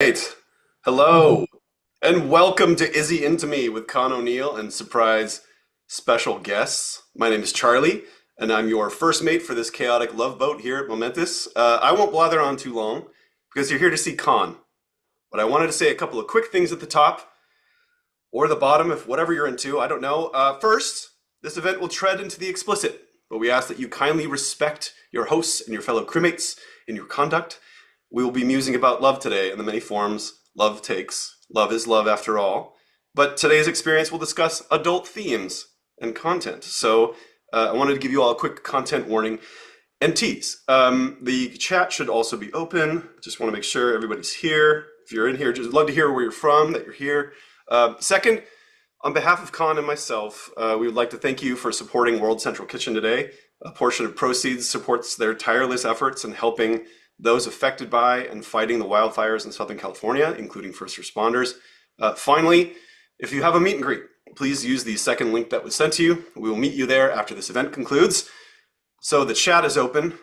Right. Hello, and welcome to Izzy Into Me with Con O'Neill and surprise special guests. My name is Charlie, and I'm your first mate for this chaotic love boat here at Momentus. I won't blather on too long because you're here to see Con, but I wanted to say a couple of quick things at the top or the bottom, if whatever you're into, I don't know. First, this event will tread into the explicit, but we ask that you kindly respect your hosts and your fellow crewmates in your conduct. We will be musing about love today and the many forms love takes. Love is love after all. But today's experience will discuss adult themes and content. So I wanted to give you all a quick content warning and tease. The chat should also be open. Just want to make sure everybody's here. If you're in here, just love to hear where you're from, that you're here. Second, on behalf of Con and myself, we would like to thank you for supporting World Central Kitchen today. A portion of proceeds supports their tireless efforts in helping those affected by and fighting the wildfires in Southern California, including first responders. Finally, if you have a meet and greet, please use the second link that was sent to you. We will meet you there after this event concludes. So the chat is open.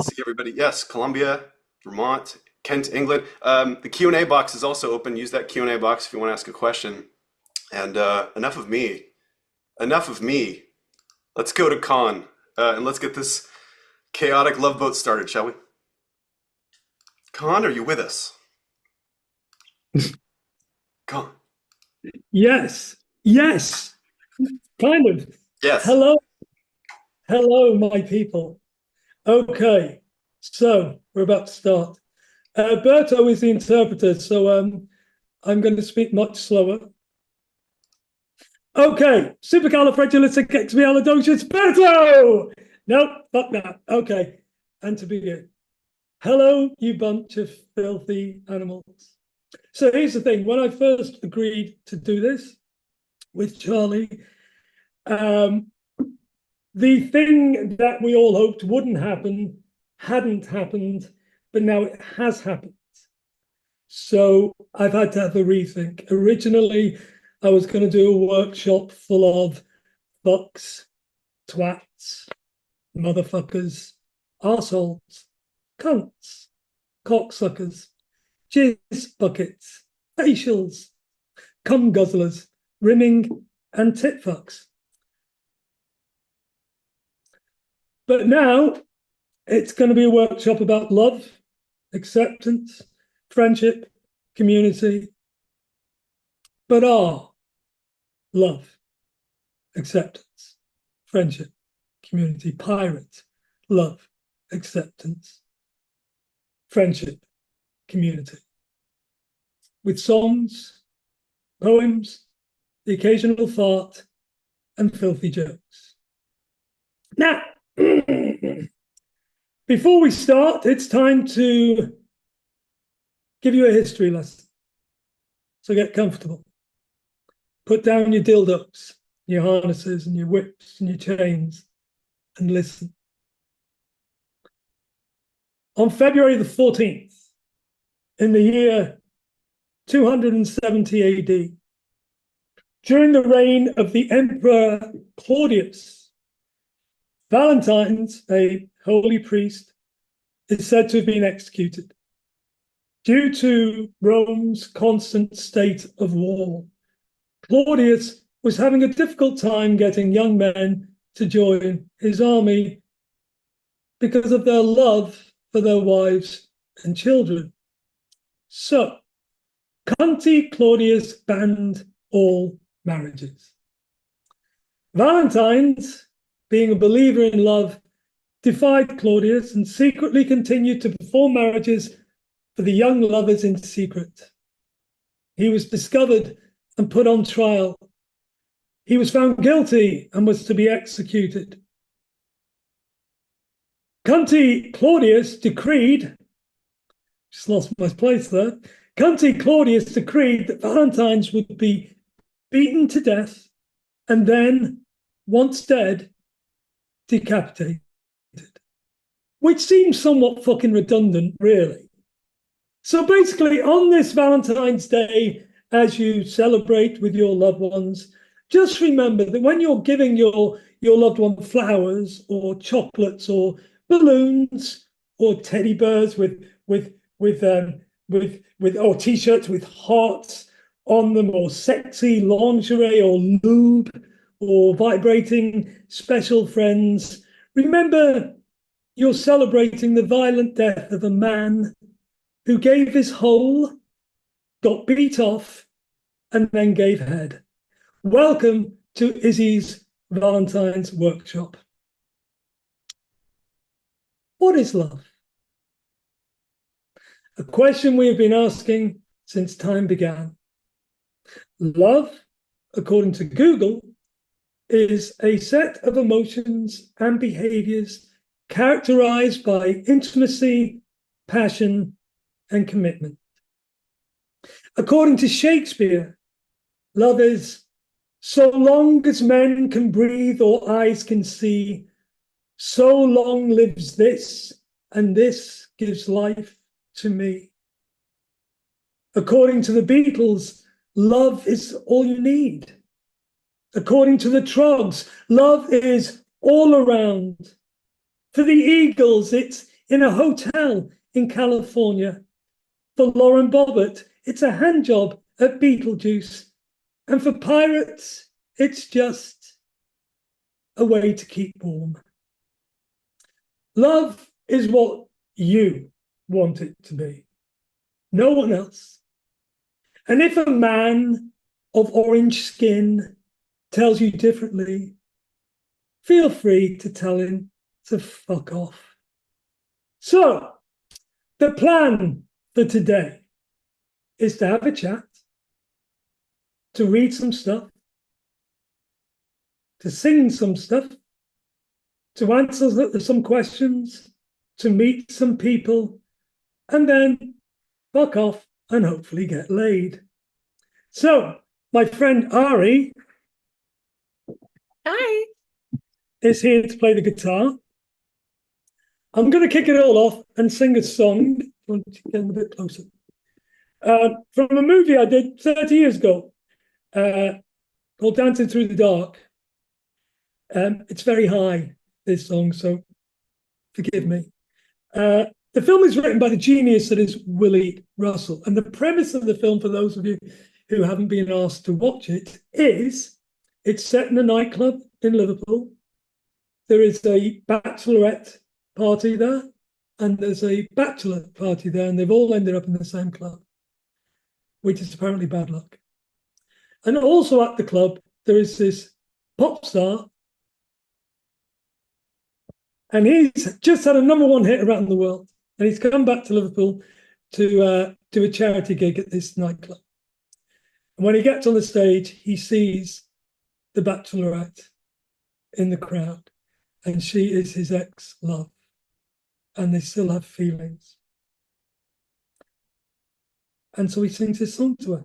See everybody. Yes, Columbia, Vermont, Kent, England. The Q&A box is also open. Use that Q&A box if you want to ask a question. And enough of me. Enough of me. Let's go to Con and let's get this chaotic love boat started, shall we? Con, are you with us? Con. Yes, kind of. Yes. Hello, my people. Okay, so we're about to start. Berto is the interpreter, so I'm going to speak much slower. Okay, supercalifragilisticexpialidocious, Berto! Nope, fuck that. Okay, and to begin. Hello, you bunch of filthy animals. So here's the thing. When I first agreed to do this with Charlie, the thing that we all hoped wouldn't happen hadn't happened, but now it has happened. So I've had to have a rethink. Originally, I was going to do a workshop full of fucks, twats, motherfuckers, arseholes, cunts, cocksuckers, jizz buckets, facials, cum guzzlers, rimming, and tit fucks. But now it's going to be a workshop about love, acceptance, friendship, community. But are love, acceptance, friendship, community, pirate, love, acceptance, friendship, community, with songs, poems, the occasional fart, and filthy jokes. Now, before we start, it's time to give you a history lesson. So get comfortable. Put down your dildos, your harnesses, and your whips, and your chains, and listen. On February the 14th, in the year 270 AD, during the reign of the Emperor Claudius, Valentine's, a holy priest, is said to have been executed due to Rome's constant state of war. Claudius was having a difficult time getting young men to join his army because of their love for their wives and children. So, Cunty Claudius banned all marriages. Valentine's, being a believer in love, defied Claudius and secretly continued to perform marriages for the young lovers in secret. He was discovered and put on trial. He was found guilty and was to be executed. Cunty Claudius decreed, just lost my place there, Cunty Claudius decreed that Valentines would be beaten to death and then, once dead, decapitated. Which seems somewhat fucking redundant, really. So basically, on this Valentine's Day, as you celebrate with your loved ones, just remember that when you're giving your loved one flowers or chocolates or balloons or teddy bears with or t-shirts with hearts on them, or sexy lingerie or lube or vibrating special friends. Remember, you're celebrating the violent death of a man who gave his whole, got beat off, and then gave head. Welcome to Izzy's Valentine's Workshop. What is love? A question we have been asking since time began. Love, according to Google, is a set of emotions and behaviors characterized by intimacy, passion, and commitment. According to Shakespeare, love is so long as men can breathe or eyes can see, so long lives this, and this gives life to me. According to the Beatles, love is all you need. According to the Trogs, love is all around. For the Eagles, it's in a hotel in California. For Lauren Bobbert, it's a hand job at Beetlejuice. And for pirates, it's just a way to keep warm. Love is what you want it to be, no one else. And if a man of orange skin tells you differently, feel free to tell him to fuck off. So, the plan for today is to have a chat, to read some stuff, to sing some stuff, to answer some questions, to meet some people, and then fuck off and hopefully get laid. So, my friend Ari, Hi, is here to play the guitar. I'm going to kick it all off and sing a song. Want to get a bit closer? From a movie I did 30 years ago called Dancing Through the Dark. It's very high, this song, so forgive me. The film is written by the genius that is Willie Russell. And the premise of the film, for those of you who haven't been asked to watch it, is it's set in a nightclub in Liverpool. There is a bachelorette party there, and there's a bachelor party there, and they've all ended up in the same club, which is apparently bad luck. And also at the club, there is this pop star, and he's just had a #1 hit around the world, and he's come back to Liverpool to do a charity gig at this nightclub. And when he gets on the stage, he sees the bachelorette in the crowd, and she is his ex-love, and they still have feelings. And so he sings his song to her.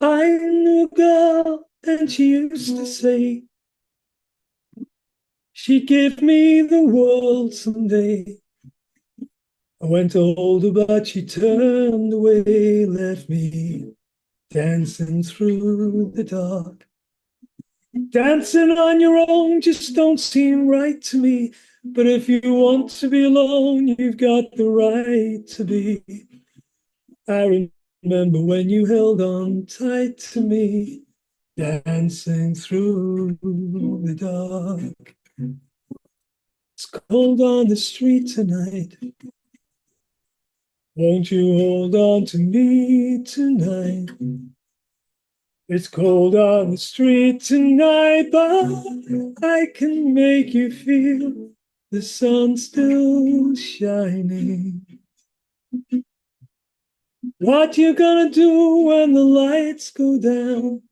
I knew a girl, and she used to say she'd give me the world someday. I went to hold her, but she turned away, left me dancing through the dark. Dancing on your own just don't seem right to me. But if you want to be alone, you've got the right to be. I remember when you held on tight to me, dancing through the dark. It's cold on the street tonight. Won't you hold on to me tonight? It's cold on the street tonight, but I can make you feel the sun's still shining. What you gonna do when the lights go down?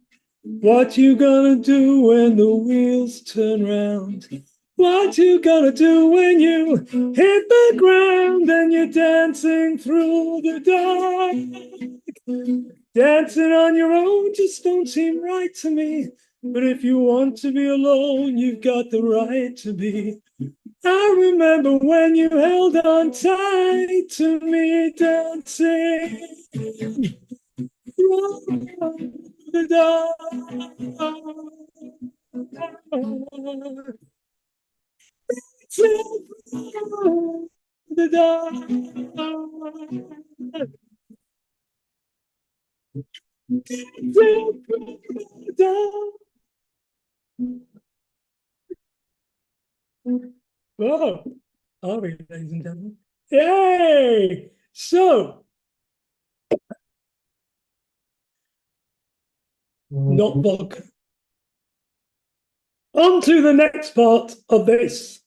What you gonna do when the wheels turn round? What you gonna do when you hit the ground and you're dancing through the dark? Dancing on your own just don't seem right to me. But if you want to be alone, you've got the right to be. I remember when you held on tight to me, dancing through the dark. Oh, are we, ladies and gentlemen? Yay! So, not vodka. On to the next part of this,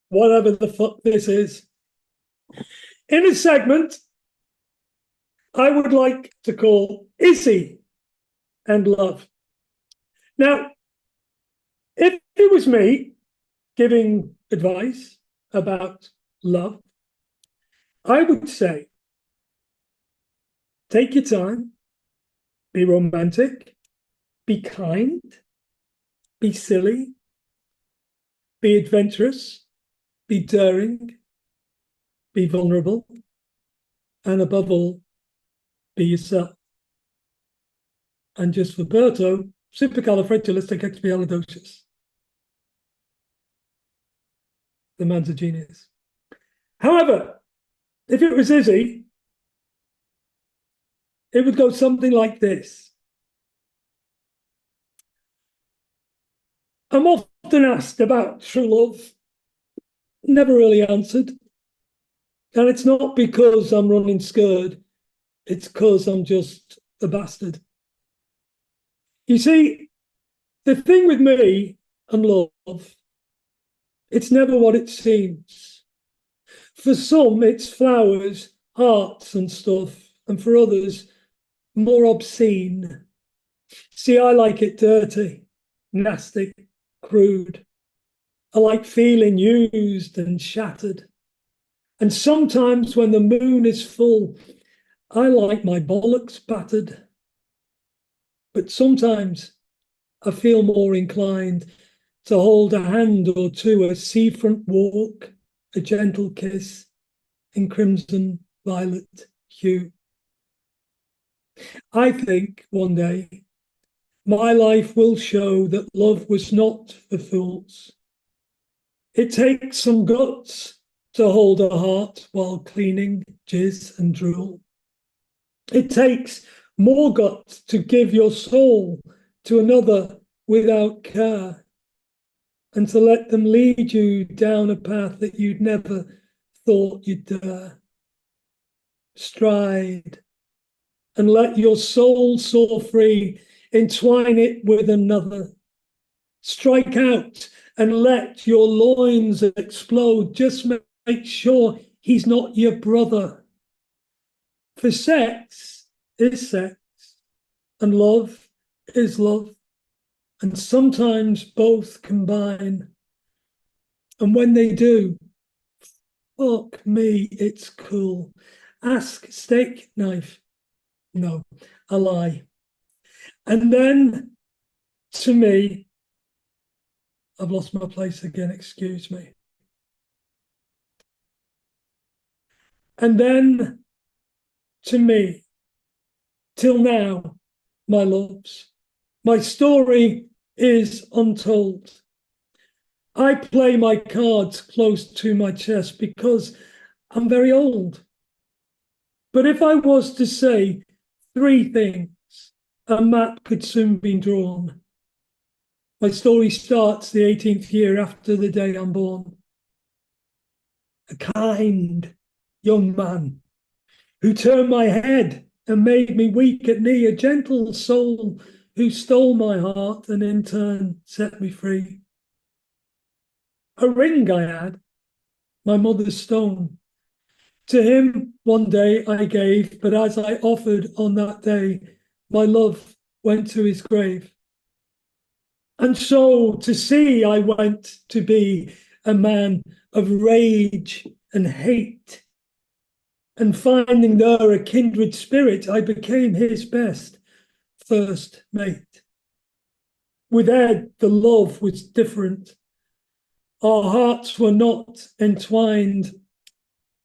whatever the fuck this is. In a segment I would like to call Izzy and Love. Now, if it was me giving advice about love, I would say take your time, be romantic, be kind, be silly, be adventurous, be daring, be vulnerable, and above all, be yourself. And just for Berto, supercalifragilisticexpialidocious. The man's a genius. However, if it was Izzy, it would go something like this. I'm often asked about true love, never really answered. And it's not because I'm running scared, it's because I'm just a bastard. You see, the thing with me and love, it's never what it seems. For some, it's flowers, hearts, and stuff, and for others, more obscene. See, I like it dirty, nasty, crude. I like feeling used and shattered. And sometimes when the moon is full, I like my bollocks battered. But sometimes I feel more inclined to hold a hand or two, a seafront walk, a gentle kiss in crimson violet hue. I think one day my life will show that love was not for fools. It takes some guts to hold a heart while cleaning jizz and drool. It takes more guts to give your soul to another without care, and to let them lead you down a path that you'd never thought you'd dare. Stride and let your soul soar free, entwine it with another. Strike out and let your loins explode. Just make sure he's not your brother. For sex is sex, and love is love, and sometimes both combine. And when they do, fuck me, it's cool. Ask steak knife. No, a lie. And then, to me, I've lost my place again, excuse me. And then, to me, till now, my loves, my story is untold. I play my cards close to my chest because I'm very old. But if I was to say three things, a map could soon be drawn. My story starts the 18th year after the day I'm born. A kind young man who turned my head and made me weak at knee, a gentle soul who stole my heart and in turn set me free. A ring I had, my mother's stone. To him one day I gave, but as I offered on that day, my love went to his grave. And so to sea I went to be a man of rage and hate. And finding there a kindred spirit, I became his best first mate. With Ed, the love was different. Our hearts were not entwined.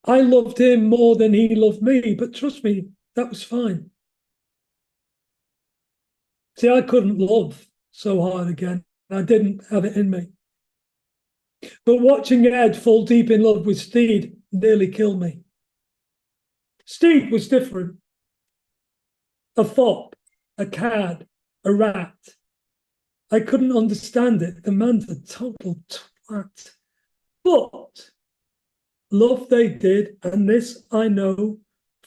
I loved him more than he loved me, but trust me, that was fine. See, I couldn't love so hard again. I didn't have it in me. But watching Ed fall deep in love with Steed nearly killed me. Steed was different. A fop, a cad, a rat. I couldn't understand it. The man's a total twat. But love they did, and this I know,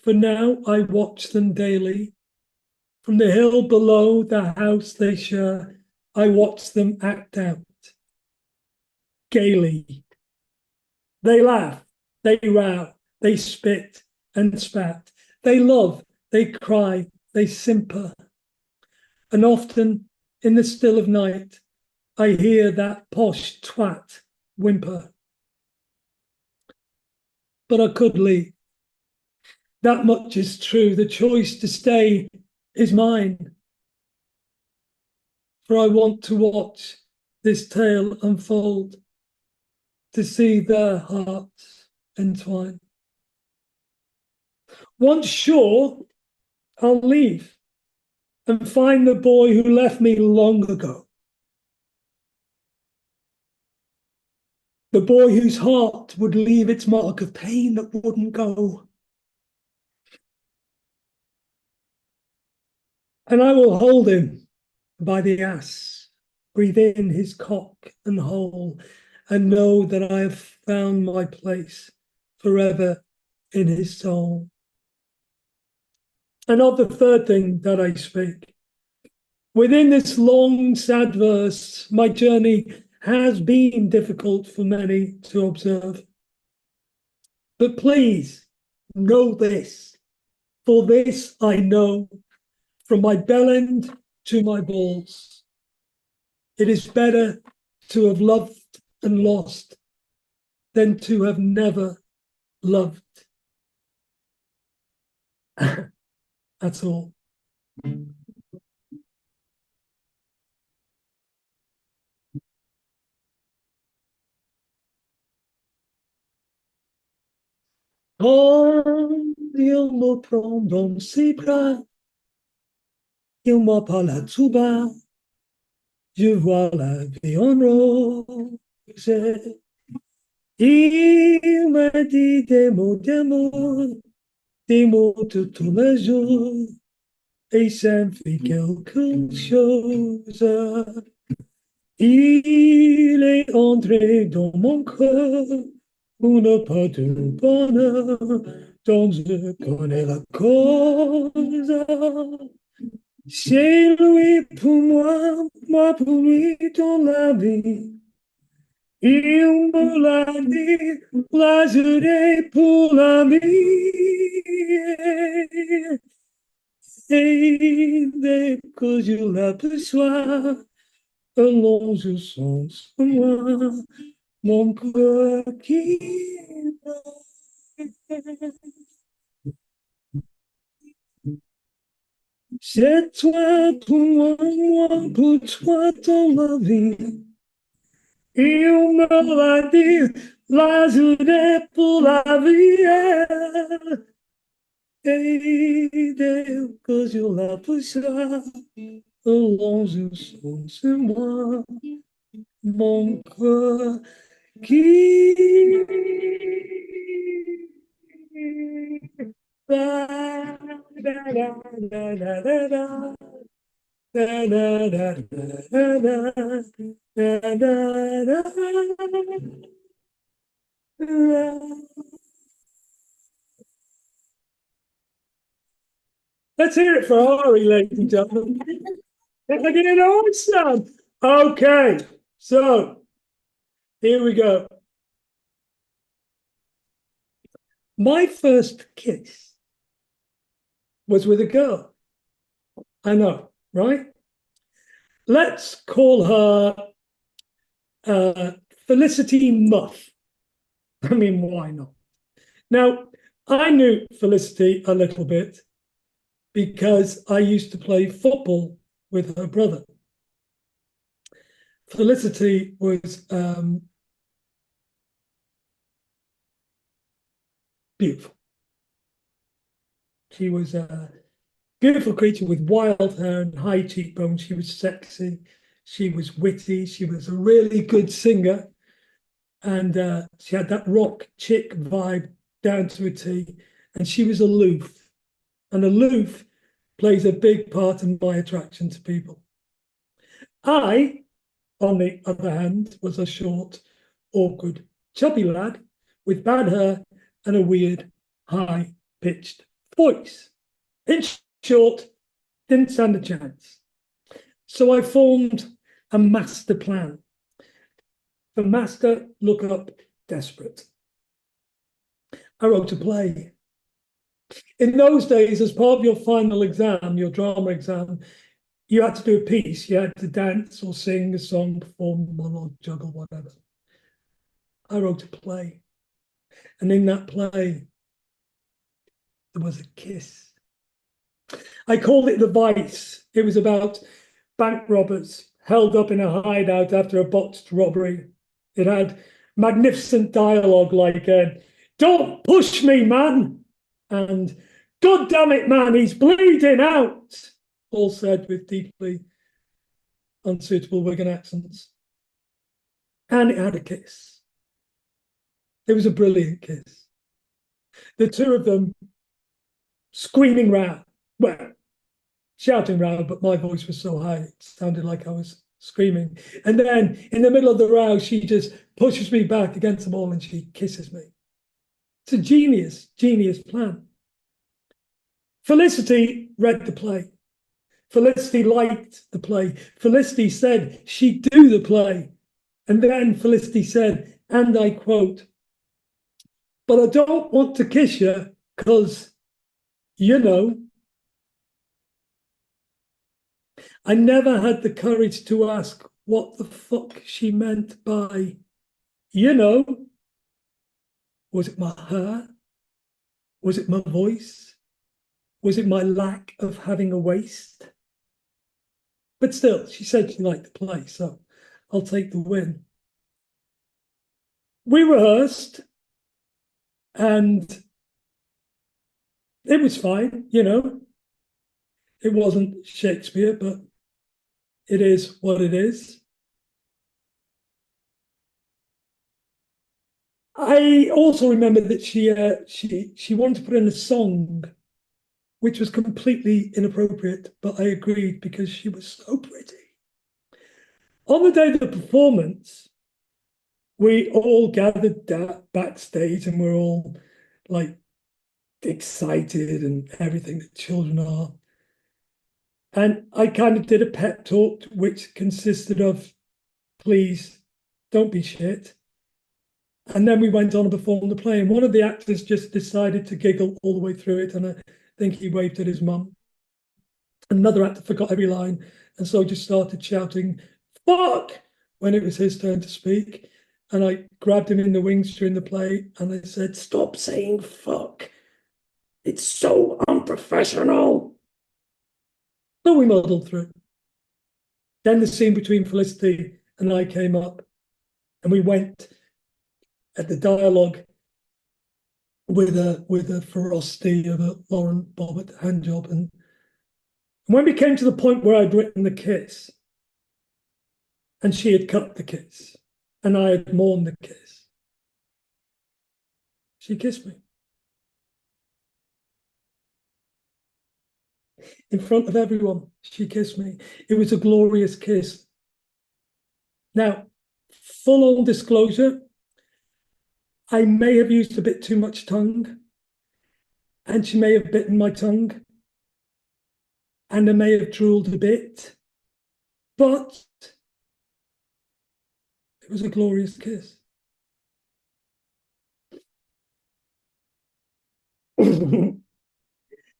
for now I watch them daily. From the hill below the house they share, I watch them act out gaily. They laugh, they row, they spit and spat. They love, they cry, they simper. And often in the still of night, I hear that posh twat whimper. But I could leave. That much is true. The choice to stay is mine. For I want to watch this tale unfold, to see their hearts entwine. Once sure, I'll leave and find the boy who left me long ago. The boy whose heart would leave its mark of pain that wouldn't go. And I will hold him by the ass, breathe in his cock and hole, and know that I have found my place forever in his soul. And of the third thing that I speak, within this long, sad verse, my journey has been difficult for many to observe. But please know this, for this I know, from my bellend to my balls, it is better to have loved and lost than to have never loved. That's all. Quand il me prend dans ses bras, il me parle à tout bas, je vois la vie en rose. Il m'a dit des mots de tous les jours, et ça me fait quelque chose. Il est entré dans mon cœur, une part de bonheur, dont je connais la cause. C'est lui pour moi pour lui dans la vie. Il me l'a dit, la journée pour la vie. Et dès que je l'aperçois, alors je sens en moi mon cœur qui bat. C'est toi pour moi pour toi dans la vie. Il me l'a dit, la journée pour la vie. Et dès que je l'aperçois, alors je sens en moi mon cœur qui bat. Let's hear it for Ari, ladies and gentlemen. If I get it awesome. Okay, so here we go. My first kiss was with a girl. I know, right? Let's call her Felicity Muff. I mean, why not? Now, I knew Felicity a little bit because I used to play football with her brother. Felicity was beautiful. She was a beautiful creature with wild hair and high cheekbones. She was sexy. She was witty. She was a really good singer. And she had that rock chick vibe down to a T, and she was aloof. And aloof plays a big part in my attraction to people. I, on the other hand, was a short, awkward, chubby lad with bad hair and a weird, high-pitched voice. In short, didn't stand a chance. So I formed a master plan. The master, look up, desperate. I wrote a play. In those days, as part of your final exam, your drama exam, you had to do a piece. You had to dance or sing a song, perform a monologue, juggle, whatever. I wrote a play. And in that play, there was a kiss. I called it The Vice. It was about bank robbers held up in a hideout after a botched robbery. It had magnificent dialogue like, "Don't push me, man!" and "God damn it, man, he's bleeding out!" all said with deeply unsuitable Wigan accents. And it had a kiss. It was a brilliant kiss. The two of them screaming round, well, shouting round, but my voice was so high, it sounded like I was screaming. And then in the middle of the row, she just pushes me back against the wall and she kisses me. It's a genius plan. Felicity read the play. Felicity liked the play. Felicity said she'd do the play. And then Felicity said, and I quote, "But I don't want to kiss you because, you know." I never had the courage to ask what the fuck she meant by, you know. Was it my hair? Was it my voice? Was it my lack of having a waist? But still, she said she liked the play, so I'll take the win. We rehearsed, and it was fine, you know. It wasn't Shakespeare, but it is what it is. I also remember that she wanted to put in a song, which was completely inappropriate, but I agreed because she was so pretty. On the day of the performance, we all gathered backstage and we're all like excited and everything that children are. And I kind of did a pep talk, which consisted of, "Please don't be shit." And then we went on and performed the play. And one of the actors just decided to giggle all the way through it. And I think he waved at his mum. Another actor forgot every line and so just started shouting, "Fuck!" when it was his turn to speak. And I grabbed him in the wings during the play and I said, "Stop saying fuck. It's so unprofessional." But we muddled through. Then the scene between Felicity and I came up and we went at the dialogue with a ferocity of a Lauren Bobbitt handjob. And when we came to the point where I'd written the kiss and she had cut the kiss and I had mourned the kiss, she kissed me. In front of everyone, she kissed me. It was a glorious kiss. Now, full on disclosure, I may have used a bit too much tongue, and she may have bitten my tongue, and I may have drooled a bit, but it was a glorious kiss.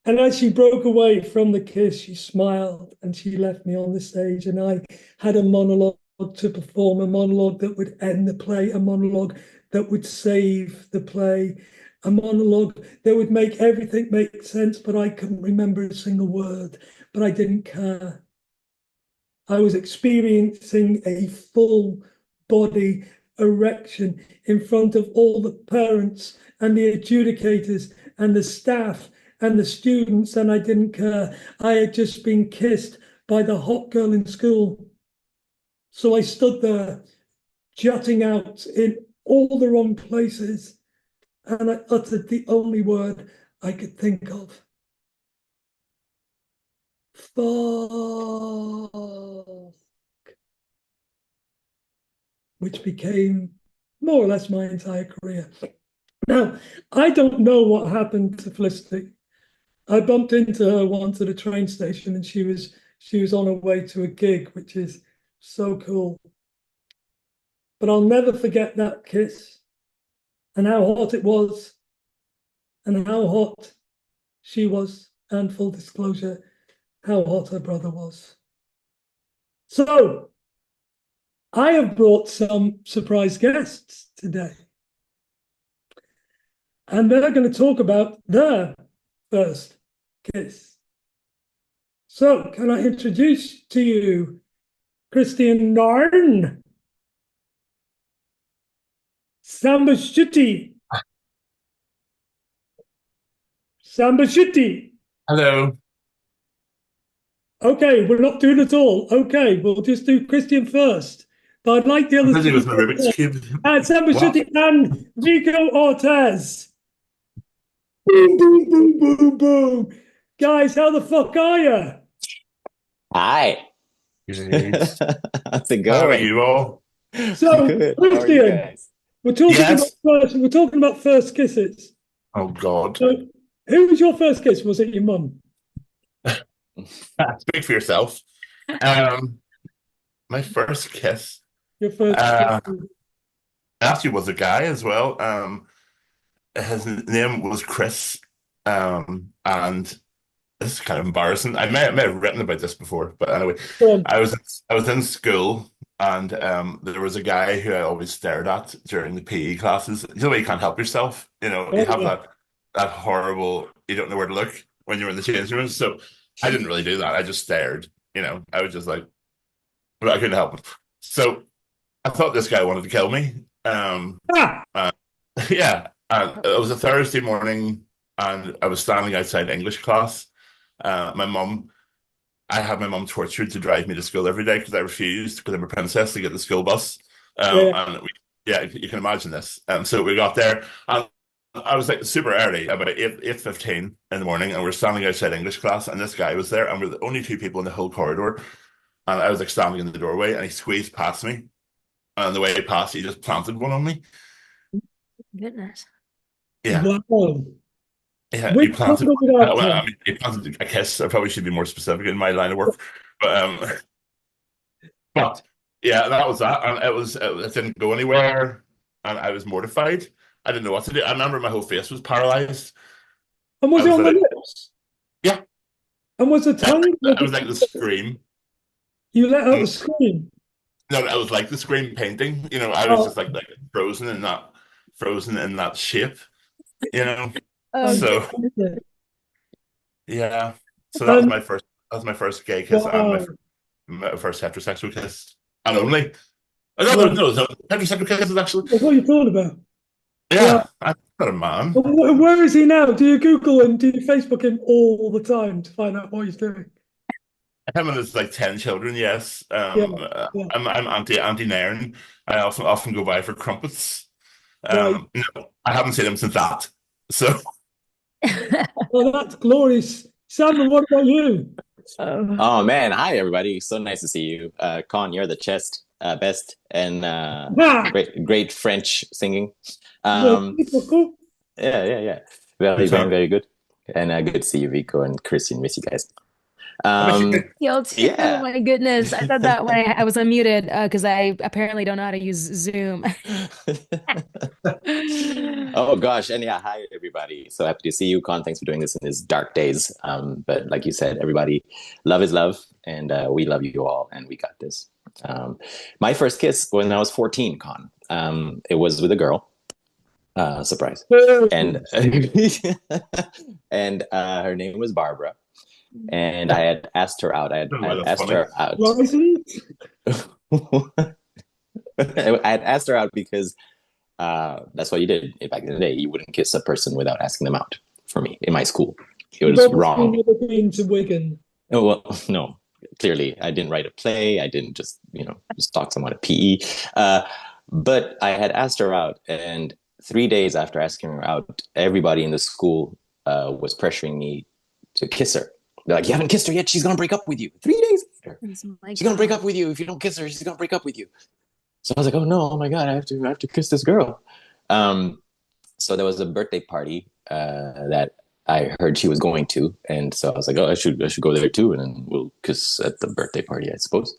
And as she broke away from the kiss, she smiled and she left me on the stage. And I had a monologue to perform, a monologue that would end the play, a monologue that would save the play, a monologue that would make everything make sense, but I couldn't remember a single word, but I didn't care. I was experiencing a full body erection in front of all the parents and the adjudicators and the staff and the students, and I didn't care. I had just been kissed by the hot girl in school. So I stood there, jutting out in all the wrong places, and I uttered the only word I could think of. Fuck. Which became more or less my entire career. Now, I don't know what happened to Felicity. I bumped into her once at a train station, and she was on her way to a gig, which is so cool. But I'll never forget that kiss and how hot it was and how hot she was, and full disclosure, how hot her brother was. So I have brought some surprise guests today, and they're going to talk about their first kiss. So can I introduce to you Christian Narn, Sambashuti. Sambashuti. Hello. Okay, we're not doing it all. Okay, we'll just do Christian first. But I'd like the I'm others busy to with my Rubik's Cube. Sambashuti and Vico Ortez. Boom, boom, boom, boom, boom. Guys, how the fuck are you? Hi. Great. How's it How are going? you all? So, Good. How are you Christian, guys? we're talking Yes. about first kisses. Oh God. So, who was your first kiss? Was it your mum? Speak for yourself. My first kiss Your first kiss? actually was a guy as well. His name was Chris. And this is kind of embarrassing. I may have written about this before, but anyway, I was in school, and there was a guy who I always stared at during the PE classes. You know, you can't help yourself. You know, you have that horrible, you don't know where to look when you're in the changing room. So I didn't really do that. I just stared. You know, I was just like, but I couldn't help it. So I thought this guy wanted to kill me. Yeah, it was a Thursday morning, and I was standing outside English class. I had my mum tortured to drive me to school every day because I refused, because I'm a princess, to get the school bus. You can imagine this. So we got there, and I was like super early, about 8:15 in the morning, and we're standing outside English class, and this guy was there, and we're the only two people in the whole corridor. And I was like standing in the doorway, and he squeezed past me. And on the way he passed, he just planted one on me. Goodness. Yeah. Wow. Yeah, he planted. I mean, he planted a kiss. I probably should be more specific in my line of work, but yeah, that was that, and it didn't go anywhere, and I was mortified. I didn't know what to do. I remember my whole face was paralyzed. And was it on the lips? Yeah. And was the tongue? It was like the scream. You let out the scream. No, it was like the scream painting. You know, I was just like frozen in that shape. You know. So yeah, so that was my first. That was my first gay kiss and my first heterosexual kiss, and only. I don't know. Heterosexual kisses actually. That's what you thought about. Yeah, I'm not a man. Where is he now? Do you Google him? Do you Facebook him all the time to find out what he's doing? Him and his like 10 children. Yes. I'm anti Nairn. I often go by for crumpets. No, I haven't seen him since that. So. Well, that's glorious. Sam, what about you? Oh man, hi everybody. So nice to see you. Con, you're the best, and great French singing. Yeah. Very good. And good to see you, Vico and Christian. Miss you guys. Yo, oh my goodness. I thought that when I was unmuted because I apparently don't know how to use Zoom. Oh gosh, and yeah, hi everybody. So happy to see you, Con. Thanks for doing this in these dark days. But like you said, everybody, love is love, and we love you all, and we got this. My first kiss when I was 14, Con. It was with a girl. Surprise. And and her name was Barbara. And I had asked her out. I had asked her out. I had asked her out because that's what you did back in the day. You wouldn't kiss a person without asking them out. For me, in my school, it was wrong. Been to Wigan? Oh well, no. Clearly, I didn't write a play. I didn't just stalk someone at PE. But I had asked her out, and 3 days after asking her out, everybody in the school was pressuring me to kiss her. They're like, "You haven't kissed her yet. She's gonna break up with you." 3 days later, she's gonna break up with you if you don't kiss her. She's gonna break up with you. So I was like, "Oh no! Oh my god! I have to kiss this girl." So there was a birthday party that I heard she was going to, and so I was like, "Oh, I should go there too, and then we'll kiss at the birthday party, I suppose."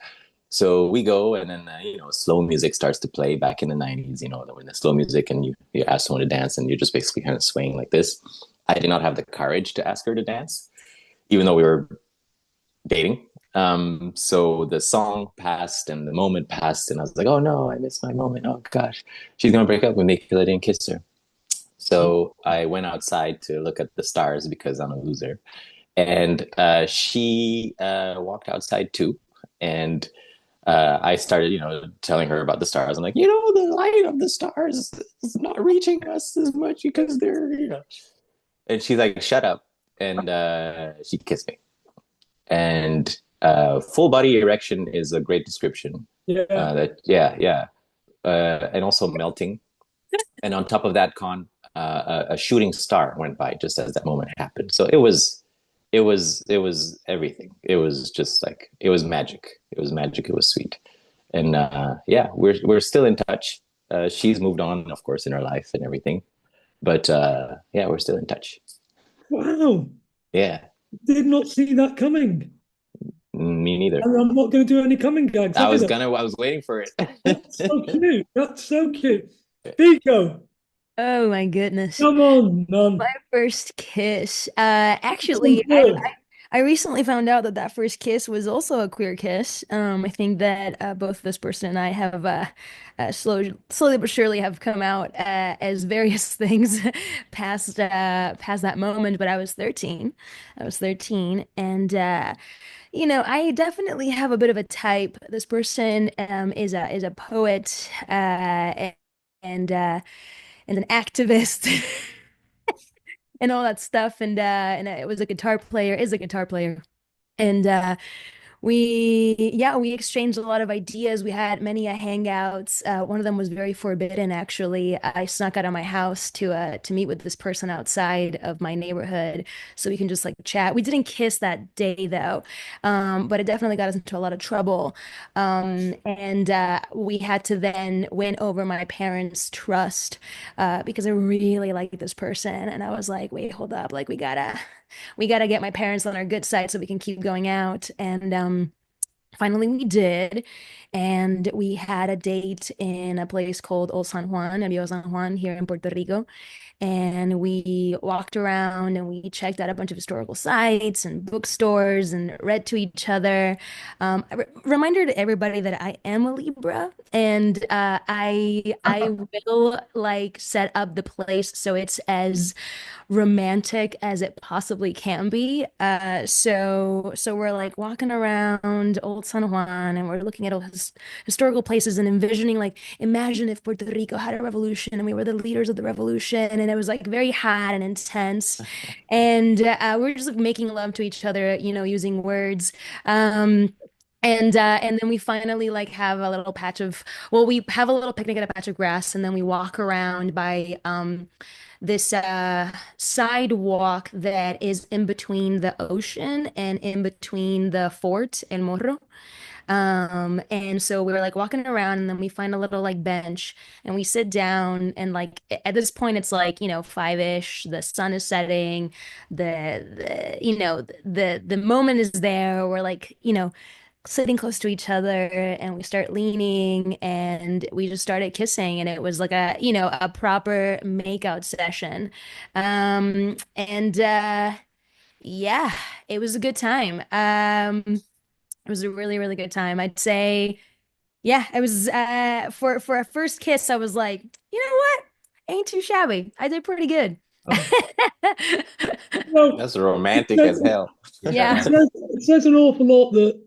So we go, and then slow music starts to play back in the 90s. When the slow music, and you ask someone to dance, and you're just basically kind of swaying like this. I did not have the courage to ask her to dance, even though we were dating. So the song passed and the moment passed, and I was like, "Oh no, I missed my moment. Oh gosh, she's gonna break up with me because I didn't kiss her." So I went outside to look at the stars because I'm a loser, and she walked outside too, and I started, telling her about the stars. I'm like, the light of the stars is not reaching us as much because they're. And she's like, "Shut up," and she kissed me. And full body erection is a great description. Yeah. And also melting. And on top of that, a shooting star went by just as that moment happened. So it was everything. It was just like, it was magic. It was magic. It was sweet. And we're still in touch. She's moved on, of course, in her life and everything. But we're still in touch. Wow. Yeah. Did not see that coming. Me neither. And I'm not going to do any coming gags. I was waiting for it. That's so cute. That's so cute. Pico. Oh my goodness. Come on, none. My first kiss. Actually, I recently found out that first kiss was also a queer kiss. I think that both this person and I have slowly but surely have come out as various things past that moment. But I was 13. And I definitely have a bit of a type. This person is a poet and an activist and all that stuff. And it was a guitar player, is a guitar player. And we exchanged a lot of ideas. We had many hangouts. One of them was very forbidden, actually. I snuck out of my house to meet with this person outside of my neighborhood so we can just like chat. We didn't kiss that day though, but it definitely got us into a lot of trouble. And we had to then win over my parents' trust because I really liked this person, and I was like, wait, hold up, like we gotta get my parents on our good side so we can keep going out. And finally we did. And we had a date in a place called Old San Juan, Rio San Juan, here in Puerto Rico. And we walked around and we checked out a bunch of historical sites and bookstores and read to each other. Reminder to everybody that I am a Libra, and I will like set up the place so it's as romantic as it possibly can be. So we're like walking around Old San Juan and we're looking at all historical places and envisioning, like, imagine if Puerto Rico had a revolution and we were the leaders of the revolution, and it was like very hot and intense. And we're just like making love to each other, using words. And then we finally like have a little we have a little picnic at a patch of grass, and then we walk around by this sidewalk that is in between the ocean and in between the fort El Morro. And so we were like walking around, and then we find a little like bench and we sit down, and like at this point it's like, 5-ish, the sun is setting, the moment is there. We're like, sitting close to each other, and we start leaning and we just started kissing, and it was like a proper makeout session. And yeah, it was a good time. It was a really, really good time. I'd say, yeah, it was for a first kiss, I was like, you know what? Ain't too shabby. I did pretty good. Well, That's romantic as hell. Yeah. it says an awful lot that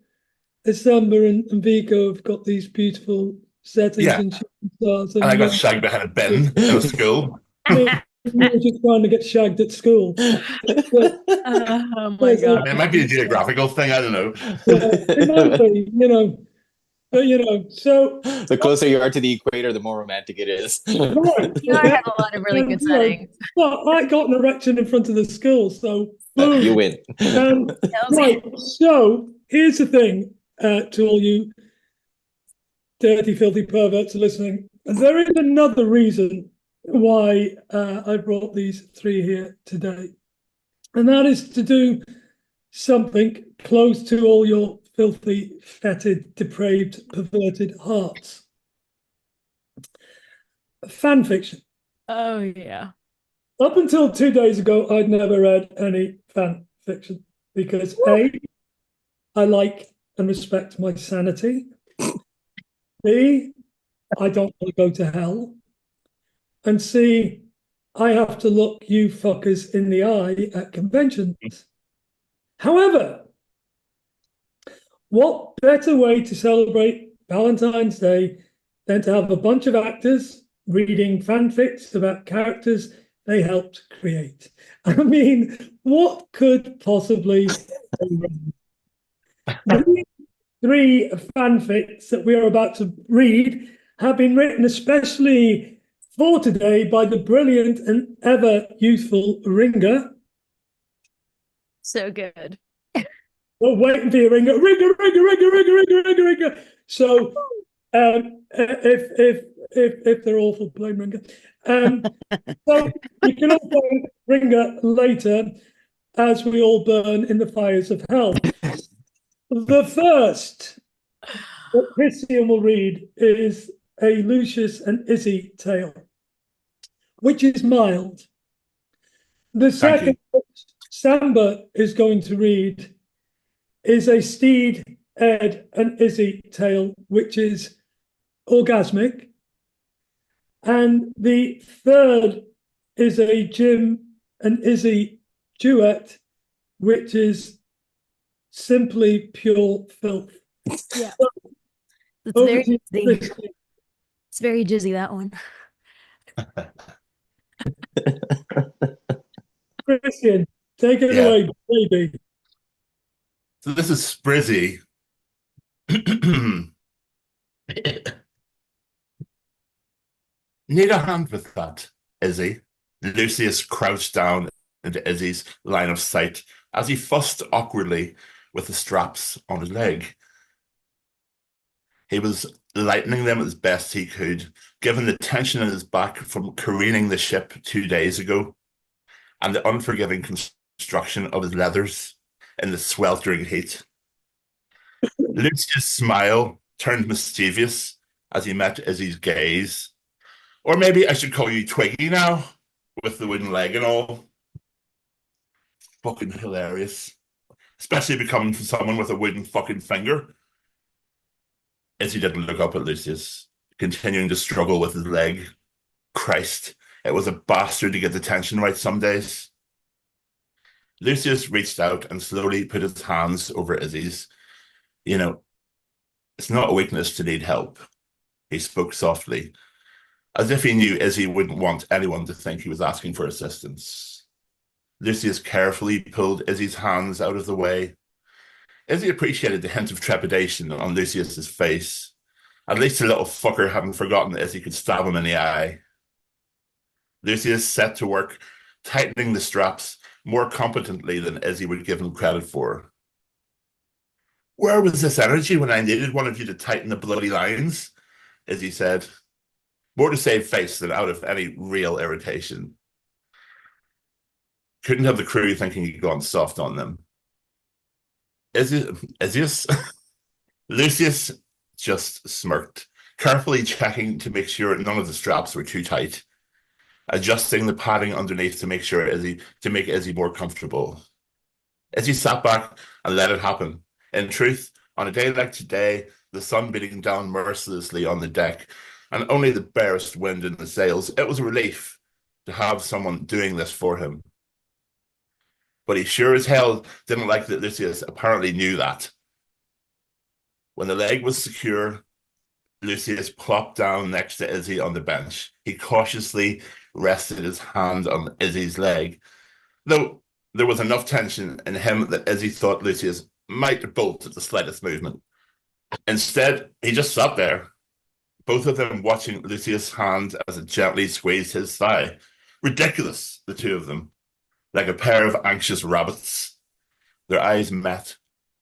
December and Vigo have got these beautiful settings and shooting stars. And I got shagged behind a bin in school. We were just trying to get shagged at school. Oh my God. It might be a geographical thing. I don't know. Yeah, it might be, But so The closer you are to the equator, the more romantic it is. right, You know, I have a lot of really good settings. well, I got an erection in front of the school, so boom. You win. Right. So here's the thing, to all you dirty, filthy perverts listening. There is another reason why I brought these three here today, and that is to do something close to all your filthy, fetid, depraved, perverted hearts. Fan fiction. Oh, yeah. Up until 2 days ago, I'd never read any fan fiction because A, I like and respect my sanity. B, I don't want to go to hell. And C, I have to look you fuckers in the eye at conventions. However, what better way to celebrate Valentine's Day than to have a bunch of actors reading fanfics about characters they helped create? I mean, what could possibly go wrong? Three fanfics that we are about to read have been written especially for today by the brilliant and ever youthful Ringer. So good. We're waiting for you, Ringer. Ringer. So, if they're awful, blame Ringer. So you can all find Ringer later as we all burn in the fires of hell. The first that Christian will read is a Lucius and Izzy tale, which is mild. The second that Samba is going to read is a Steed, Ed, and Izzy tale, which is orgasmic. And the third is a Jim and Izzy duet, which is simply pure filth. Yeah. So, It's very jizzy. It's very jizzy, that one. Christian, take it away, baby. So this is Sprizzy. Need a hand with that, Izzy. Lucius crouched down into Izzy's line of sight as he fussed awkwardly with the straps on his leg. He was lightening them as best he could, given the tension in his back from careening the ship 2 days ago, and the unforgiving construction of his leathers in the sweltering heat. Lucius' smile turned mischievous as he met Izzy's gaze. Or maybe I should call you Twiggy now, with the wooden leg and all. Fucking hilarious. Especially becoming from someone with a wooden fucking finger. Izzy didn't look up at Lucius, continuing to struggle with his leg. Christ, it was a bastard to get the tension right some days. Lucius reached out and slowly put his hands over Izzy's. It's not a weakness to need help. He spoke softly, as if he knew Izzy wouldn't want anyone to think he was asking for assistance. Lucius carefully pulled Izzy's hands out of the way. Izzy appreciated the hint of trepidation on Lucius's face. At least the little fucker hadn't forgotten that Izzy could stab him in the eye. Lucius set to work, tightening the straps more competently than Izzy would give him credit for. Where was this energy when I needed one of you to tighten the bloody lines? Izzy said, more to save face than out of any real irritation. Couldn't have the crew thinking he'd gone soft on them. Lucius just smirked, carefully checking to make sure none of the straps were too tight, adjusting the padding underneath to make Izzy more comfortable. Izzy sat back and let it happen. In truth, on a day like today, the sun beating down mercilessly on the deck, and only the barest wind in the sails, it was a relief to have someone doing this for him. But he sure as hell didn't like that Lucius apparently knew that. When the leg was secure, Lucius plopped down next to Izzy on the bench. He cautiously rested his hand on Izzy's leg, though there was enough tension in him that Izzy thought Lucius might bolt at the slightest movement. Instead, he just sat there, both of them watching Lucius' hand as it gently squeezed his thigh. Ridiculous, the two of them, like a pair of anxious rabbits. Their eyes met,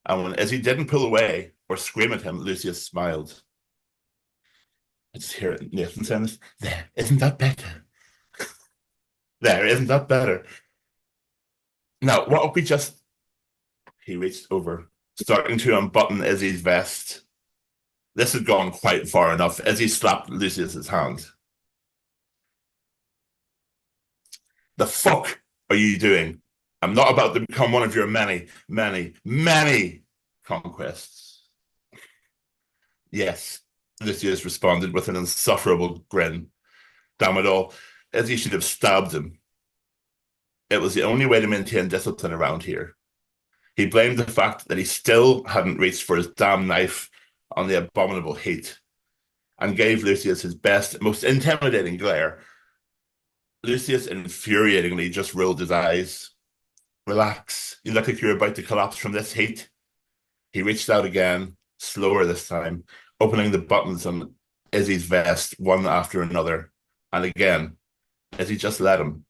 and when Izzy didn't pull away or scream at him, Lucius smiled. I just hear it, Nathan saying this. There, isn't that better? There, isn't that better? Now, what if we just... He reached over, starting to unbutton Izzy's vest. This had gone quite far enough. Izzy slapped Lucius's hand. The fuck are you doing? I'm not about to become one of your many, many, many conquests. Yes, Lucius responded with an insufferable grin. Damn it all, Izzy should have stabbed him. It was the only way to maintain discipline around here. He blamed the fact that he still hadn't reached for his damn knife on the abominable heat, and gave Lucius his best, most intimidating glare. Lucius infuriatingly just rolled his eyes. Relax, you look like you're about to collapse from this heat. He reached out again, slower this time, opening the buttons on Izzy's vest one after another, and again, Izzy just let him.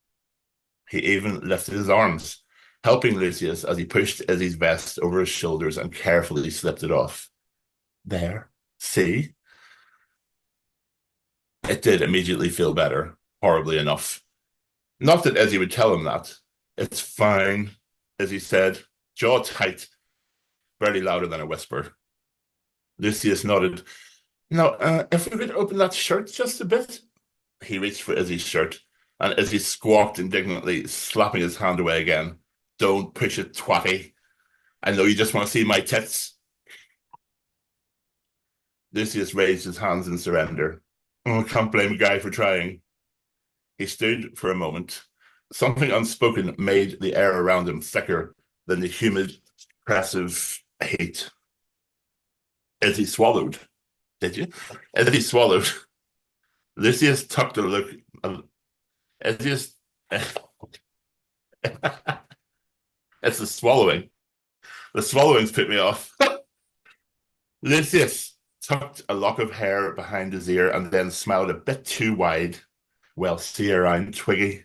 He even lifted his arms, helping Lucius as he pushed Izzy's vest over his shoulders and carefully slipped it off. There, see? It did immediately feel better, horribly enough. Not that Izzy would tell him that. It's fine, Izzy said, jaw tight, barely louder than a whisper. Lucius nodded. Now, if we could open that shirt just a bit. He reached for Izzy's shirt, and Izzy squawked indignantly, slapping his hand away again. Don't push it, twatty. I know you just want to see my tits. Lucius raised his hands in surrender. Oh, I can't blame a guy for trying. He stood for a moment. Something unspoken made the air around him thicker than the humid, oppressive heat. Izzy swallowed. Did you? Izzy swallowed. Lucius tucked a look. Izzy's... It's the swallowing. The swallowing's put me off. Lucius tucked a lock of hair behind his ear and then smiled a bit too wide. Well, see you around, Twiggy.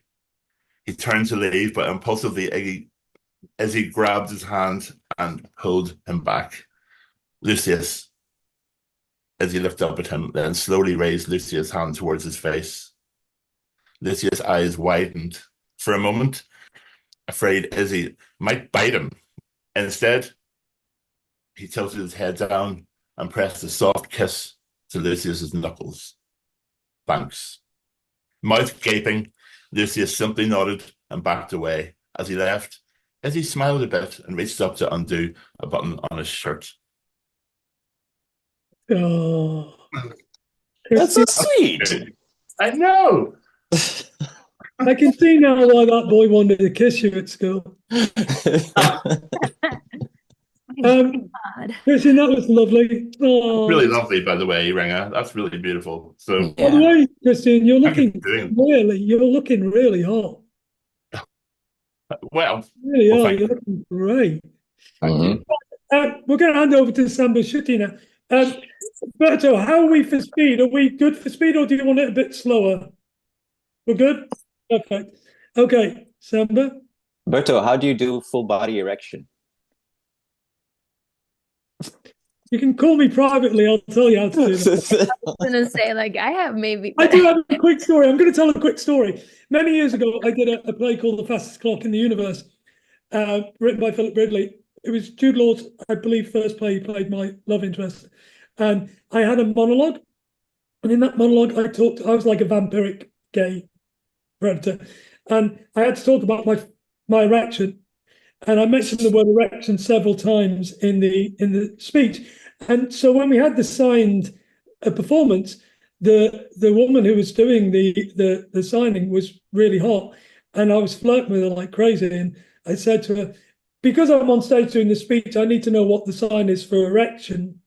He turned to leave, but impulsively Izzy grabbed his hand and pulled him back. Lucius. Izzy looked up at him, then slowly raised Lucius' hand towards his face. Lucius' eyes widened. For a moment, afraid Izzy might bite him. Instead, he tilted his head down and pressed a soft kiss to Lucius's knuckles. Thanks. Mouth gaping, Lucius simply nodded and backed away. As he left, Izzy smiled a bit and reached up to undo a button on his shirt. Oh, That's so sweet. I know. I can see now why that boy wanted to kiss you at school. Christian, that was lovely. Oh. Really lovely, by the way, Ringer. That's really beautiful. So, by the way, Christian, you're looking really hot. Well, Really are. You're looking great. Thank you. We're going to hand over to Samba Shutti now. Berto, how are we for speed? Are we good for speed, or do you want it a bit slower? We're good? Perfect. Okay, Samba. Berto, how do you do full body erection? You can call me privately. I'll tell you how to do that. I was going to say, like, I do have a quick story. I'm going to tell a quick story. Many years ago, I did a play called The Fastest Clock in the Universe, written by Philip Ridley. It was Jude Law's, I believe, first play. He played my love interest. And I had a monologue. And in that monologue, I was like a vampiric gay predator. And I had to talk about my erection. And I mentioned the word erection several times in the speech. And so when we had the signed performance, the woman who was doing the signing was really hot, and I was flirting with her like crazy. And I said to her, because I'm on stage doing the speech, I need to know what the sign is for erection,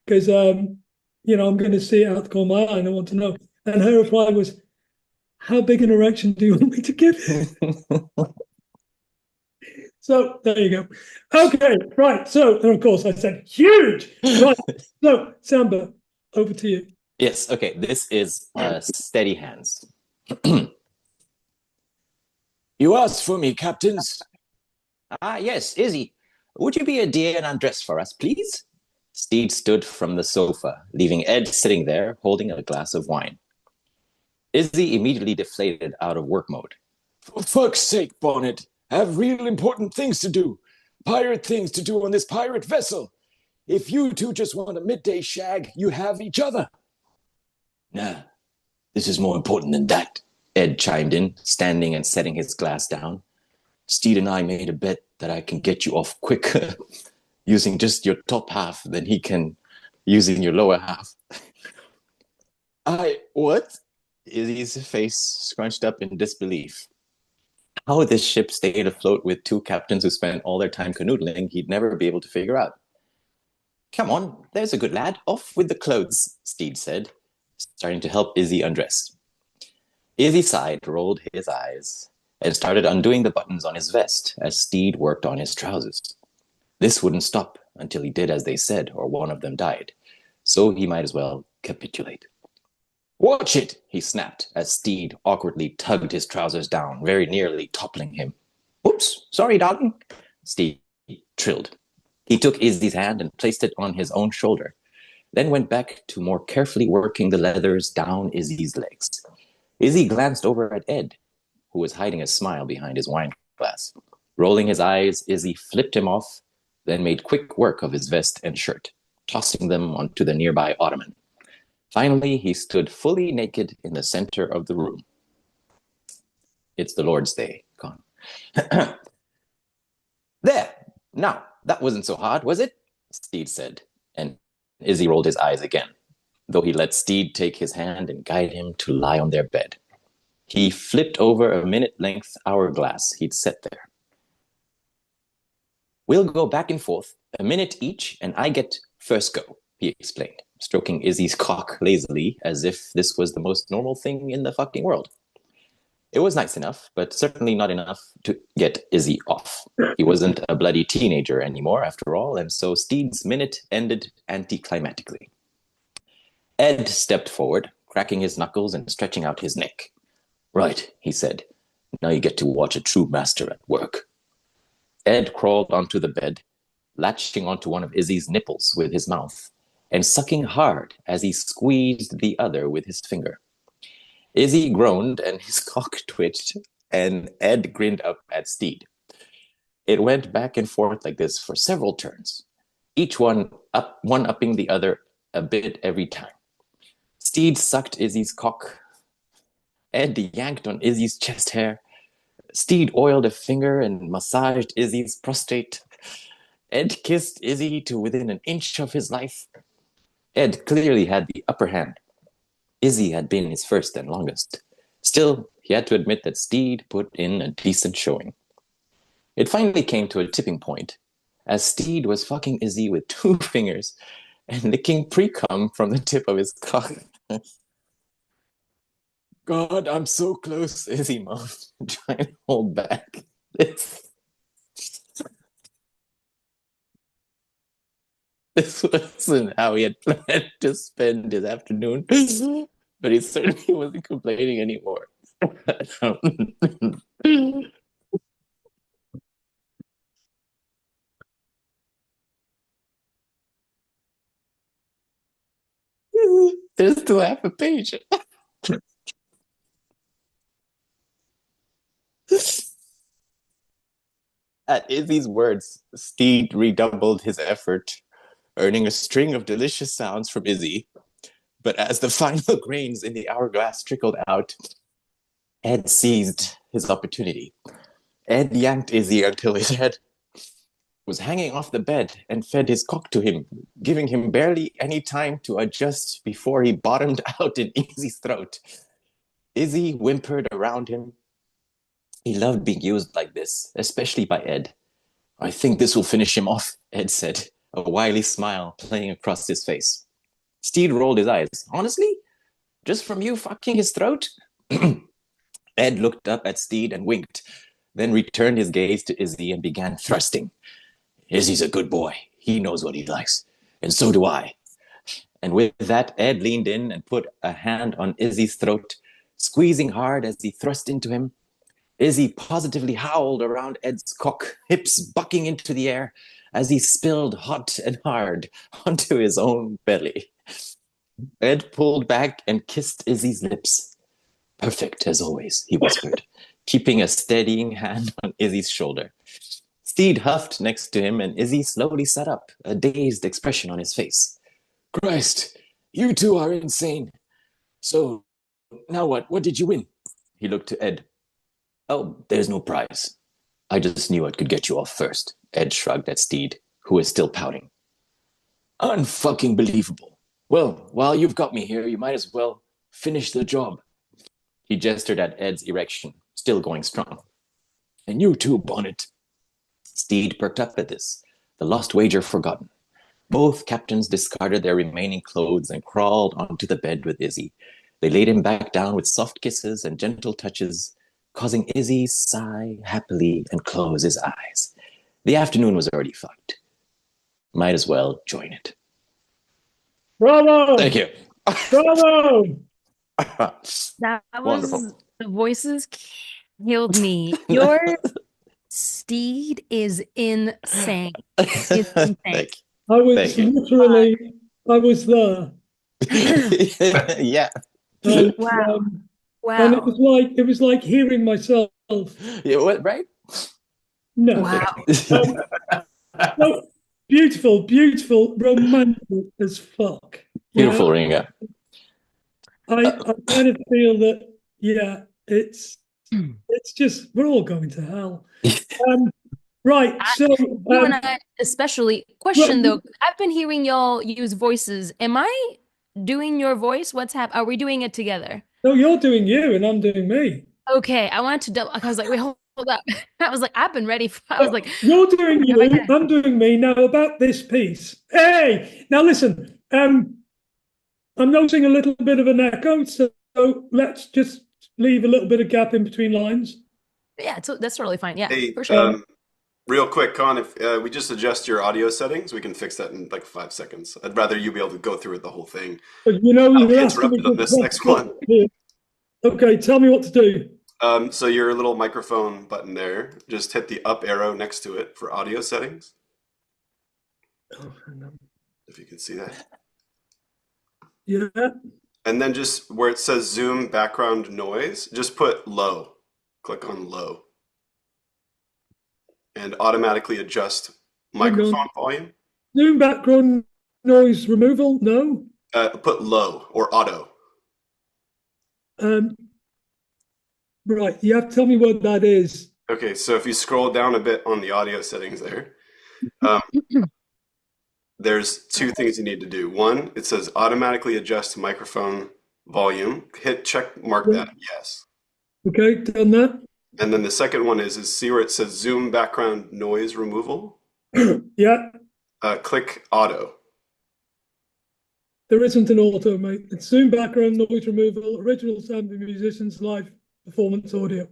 because I'm going to see it out the corner of my eye, and I want to know. And her reply was, "How big an erection do you want me to give you?" So there you go. Okay, right. So, and of course I said huge. Right. So, Samba, over to you. Yes, okay, this is steady hands. You asked for me, captains. Yes, Izzy. Would you be a dear and undress for us, please? Steed stood from the sofa, leaving Ed sitting there holding a glass of wine. Izzy immediately deflated out of work mode. For fuck's sake, Bonnet. I have real important things to do. Pirate things to do on this pirate vessel. If you two just want a midday shag, you have each other. Nah, this is more important than that, Ed chimed in, standing and setting his glass down. Steed and I made a bet that I can get you off quicker using just your top half than he can using your lower half. What? Izzy's face scrunched up in disbelief. How this ship stayed afloat with two captains who spent all their time canoodling, he'd never be able to figure out. Come on, there's a good lad. Off with the clothes, Steed said, starting to help Izzy undress. Izzy sighed, rolled his eyes, and started undoing the buttons on his vest as Steed worked on his trousers. This wouldn't stop until he did as they said, or one of them died, so he might as well capitulate. Watch it, he snapped as Steed awkwardly tugged his trousers down, very nearly toppling him. Oops, sorry, darling, Steed trilled. He took Izzy's hand and placed it on his own shoulder, then went back to more carefully working the leathers down Izzy's legs. Izzy glanced over at Ed, who was hiding a smile behind his wine glass. Rolling his eyes, Izzy flipped him off, then made quick work of his vest and shirt, tossing them onto the nearby ottoman. Finally, he stood fully naked in the center of the room. It's the Lord's Day, Con. There! Now, that wasn't so hard, was it? Steed said, and Izzy rolled his eyes again, though he let Steed take his hand and guide him to lie on their bed. He flipped over a minute-length hourglass he'd set there. We'll go back and forth, a minute each, and I get first go, he explained, stroking Izzy's cock lazily as if this was the most normal thing in the fucking world. It was nice enough, but certainly not enough to get Izzy off. He wasn't a bloody teenager anymore, after all, and so Steed's minute ended anticlimactically. Ed stepped forward, cracking his knuckles and stretching out his neck. Right, he said. Now you get to watch a true master at work. Ed crawled onto the bed, latching onto one of Izzy's nipples with his mouth, and sucking hard as he squeezed the other with his finger. Izzy groaned and his cock twitched, and Ed grinned up at Steed. It went back and forth like this for several turns, each one-upping the other a bit every time. Steed sucked Izzy's cock. Ed yanked on Izzy's chest hair. Steed oiled a finger and massaged Izzy's prostate. Ed kissed Izzy to within an inch of his life. Ed clearly had the upper hand. Izzy had been his first and longest. Still, he had to admit that Steed put in a decent showing. It finally came to a tipping point, as Steed was fucking Izzy with 2 fingers and licking pre-cum from the tip of his cock. God, I'm so close, Izzy moaned, trying to hold back. This wasn't how he had planned to spend his afternoon, but he certainly wasn't complaining anymore. There's still half a page. At Izzy's words, Steed redoubled his effort, earning a string of delicious sounds from Izzy. But as the final grains in the hourglass trickled out, Ed seized his opportunity. Ed yanked Izzy until his head was hanging off the bed and fed his cock to him, giving him barely any time to adjust before he bottomed out in Izzy's throat. Izzy whimpered around him. He loved being used like this, especially by Ed. I think this will finish him off, Ed said, a wily smile playing across his face. Steed rolled his eyes. Honestly? Just from you fucking his throat? Ed looked up at Steed and winked. then returned his gaze to Izzy and began thrusting. Izzy's a good boy. He knows what he likes. And so do I. And with that, Ed leaned in and put a hand on Izzy's throat, squeezing hard as he thrust into him. Izzy positively howled around Ed's cock, hips bucking into the air as he spilled hot and hard onto his own belly. Ed pulled back and kissed Izzy's lips. Perfect, as always, he whispered, keeping a steadying hand on Izzy's shoulder. Steed huffed next to him, and Izzy slowly sat up, a dazed expression on his face. Christ, you two are insane. So, now what? What did you win? He looked to Ed. Oh, there's no prize. I just knew it could get you off first. Ed shrugged at Steed, who was still pouting. Unfucking believable. Well, while you've got me here, you might as well finish the job. He gestured at Ed's erection, still going strong. And you too, Bonnet. Steed perked up at this, the lost wager forgotten. Both captains discarded their remaining clothes and crawled onto the bed with Izzy. They laid him back down with soft kisses and gentle touches, causing Izzy sigh happily and close his eyes. The afternoon was already fucked. Might as well join it. Bravo! Thank you. Bravo! That was Wonderful. the voices killed me. Your Steed is insane. It's insane. Thank I was Thank you. literally, I was there. you. Yeah. And, Wow. and Wow. it was like hearing myself. Yeah, what, right? No. Wow. No, beautiful, beautiful, romantic as fuck. You Beautiful, know? Ringa. I kind of feel that, yeah, it's just, we're all going to hell. Right, so You and I, especially, question though, I've been hearing y'all use voices. Am I doing your voice? What's happening? Are we doing it together? no, you're doing you and I'm doing me. Okay, I wanted to double. I was like, wait, hold up. I was like, I've been ready. I was like, You're doing you, Okay. I'm doing me. Now about this piece. Hey, now listen, I'm noticing a little bit of an echo, so let's just leave a little bit of gap in between lines. yeah, that's totally fine. Yeah, Hey, for sure. real quick, Con, if we just adjust your audio settings, we can fix that in like 5 seconds. I'd rather you be able to go through it the whole thing. But you know, I'll be you're asking me interrupted on to this next one. Okay, tell me what to do. So your little microphone button there, just hit the up arrow next to it for audio settings. Oh, hang on. If you can see that. Yeah. And then just where it says Zoom background noise, just put low. Click on low. And automatically adjust microphone volume. Zoom background noise removal? No. Put low or auto. Right, you have to tell me what that is. Okay, so if you scroll down a bit on the audio settings there, there's 2 things you need to do. One, it says automatically adjust microphone volume. Hit check mark that yes. Okay, done that. And then the second one is see where it says Zoom background noise removal? Yeah. Click auto. There isn't an auto, mate. It's Zoom background noise removal, original sound of musicians, live performance audio.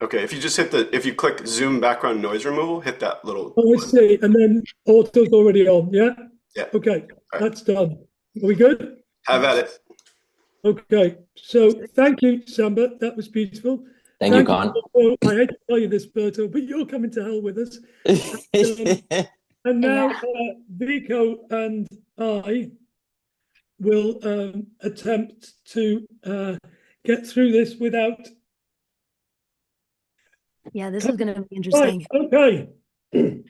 Okay, if you just if you click Zoom background noise removal, hit that little. Oh, I see. And then auto's already on, yeah? Yeah. Okay, right. That's done. Are we good? Have at it. Okay, so thank you, Samba. That was beautiful. Thank you, Con. I hate to tell you this, Berto, but you're coming to hell with us. And now Vico and I will attempt to get through this without. Yeah, this is gonna be interesting. Right, okay.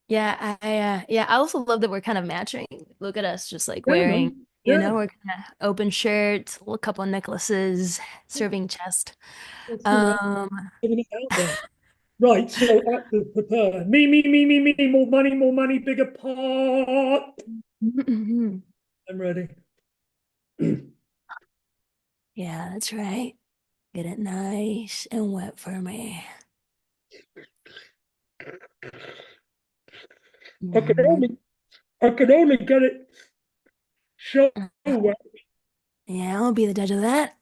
Yeah, I also love that we're kind of matching. Look at us, just like Yeah, wearing, man. Yeah. we're kind of open shirts, a couple of necklaces, serving chest. Let's do that. Giving it out there. Right, so actors prepare. Me, more money, bigger pot. I'm ready. Yeah, that's right. Get it nice and wet for me. I could only get it so wet. Yeah, I'll be the judge of that.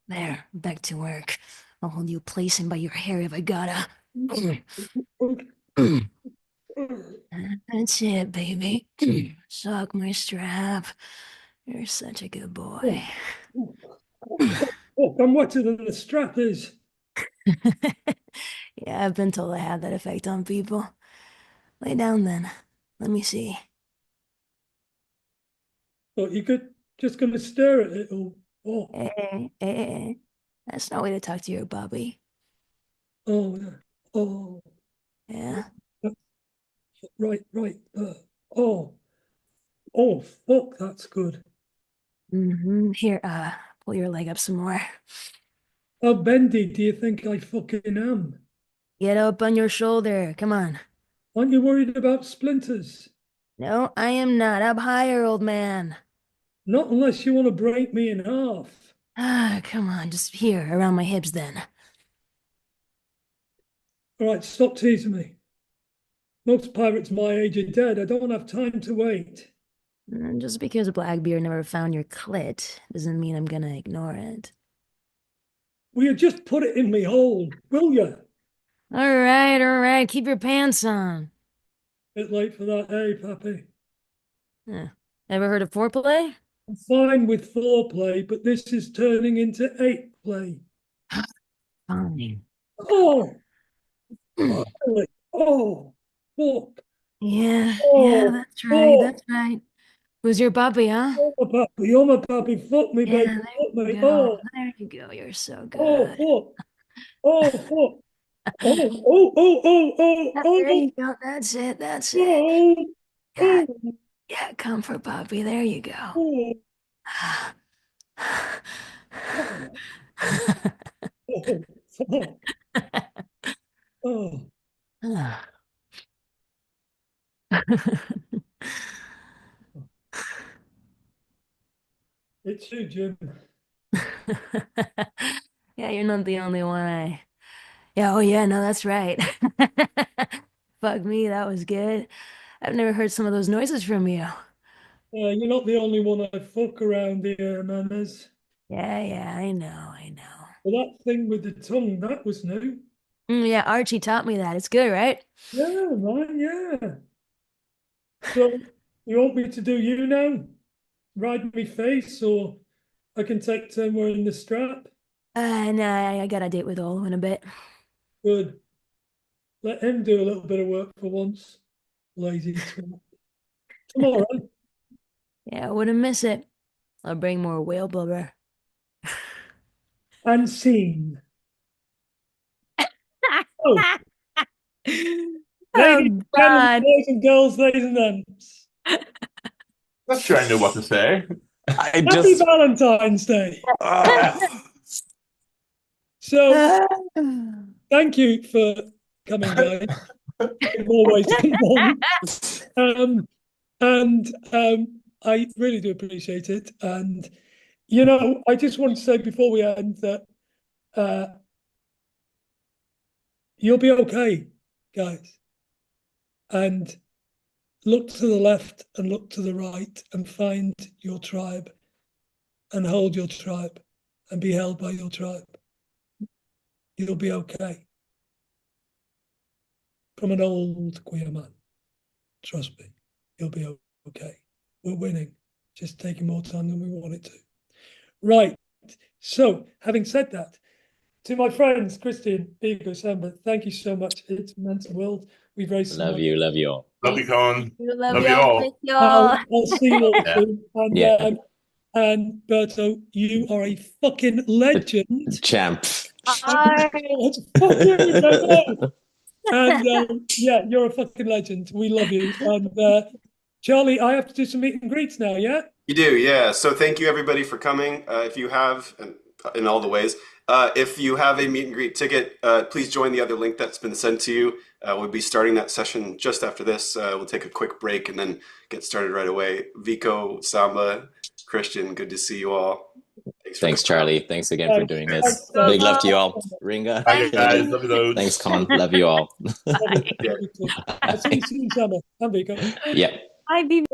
There, back to work. I'll hold you place him by your hair if I gotta. That's it, baby. Suck my strap. You're such a good boy. Oh, I'm wetter than the strap is. Yeah, I've been told I have that effect on people. Lay down then. Let me see. But you could just going to stare at it or Hey. That's no way to talk to your puppy. oh yeah. Oh Yeah. right. Oh fuck, that's good. Here, pull your leg up some more. How bendy do you think I fucking am? Get up on your shoulder. Come on. Aren't you worried about splinters? No, I am not. Up higher, old man. Not unless you want to break me in half. Come on. Just here, around my hips then. All right, stop teasing me. Most pirates my age are dead. I don't have time to wait. Just because Blackbeard never found your clit doesn't mean I'm gonna ignore it. Will you just put it in me hole, will you? All right. Keep your pants on. Bit late for that, hey, Pappy. Ever heard of foreplay? I'm fine with foreplay, but this is turning into eight play. Fine. Oh, finally. Oh, fuck. Yeah, Oh, that's oh, That's right. Who's your puppy, huh? you're my puppy. Fuck me, baby. Yeah, Fuck there you me. go. There you go. You're so Oh, good. fuck. Oh, fuck. There you go. That's it. Oh, Yeah, oh, yeah, comfort puppy. There you go. oh, oh, fuck. Oh, it's you, Jim. Yeah, you're not the only one. Yeah, oh yeah, no, that's right. Fuck me, that was good. I've never heard some of those noises from you. You're not the only one I fuck around here, Manners. Yeah, I know. Well, that thing with the tongue, that was new. Yeah, Archie taught me that. It's good, right? Yeah, man, yeah. So, you want me to do you now? Ride me face, or I can take turn wearing the strap? No, I got a date with Olo in a bit. Good. Let him do a little bit of work for once. Lazy twat. Tomorrow. Yeah, I wouldn't miss it. I'll bring more whale blubber. And scene. Oh, ladies and gentlemen, God. boys and girls, ladies and gents. Not sure I know what to say. Happy Valentine's Day. So, thank you for coming, guys. In more ways than one. I really do appreciate it. And, I just want to say before we end that you'll be okay, guys. And look to the left and look to the right and find your tribe and hold your tribe and be held by your tribe. You'll be okay. From an old queer man. Trust me, you'll be okay. We're winning. Just taking more time than we wanted to. Right. So, having said that, to my friends, Christian, Vigo, Samba, thank you so much. It's meant the world. We've raised some money. Love you all. Love you, Con. Love you all. Thank y'all. I'll see you all Yeah. soon. And, Yeah. and Berto, you are a fucking legend. Champ. Let's fuck you, Berto. And yeah, you're a fucking legend. We love you. And Charlie, I have to do some meet and greets now, yeah? You do, yeah. So thank you everybody for coming. If you have, and in all the ways, if you have a meet and greet ticket, please join the other link that's been sent to you. We'll be starting that session just after this. We'll take a quick break and then get started right away. Vico, Samba, Christian, good to see you all. Thanks, Charlie. Thanks again for doing this. Thanks. Big love to you all. Ringa. Bye, guys. Love you loads. Thanks, Con. Love you all. I'll see you soon, Samba. And Vico. Yeah. Bye, baby.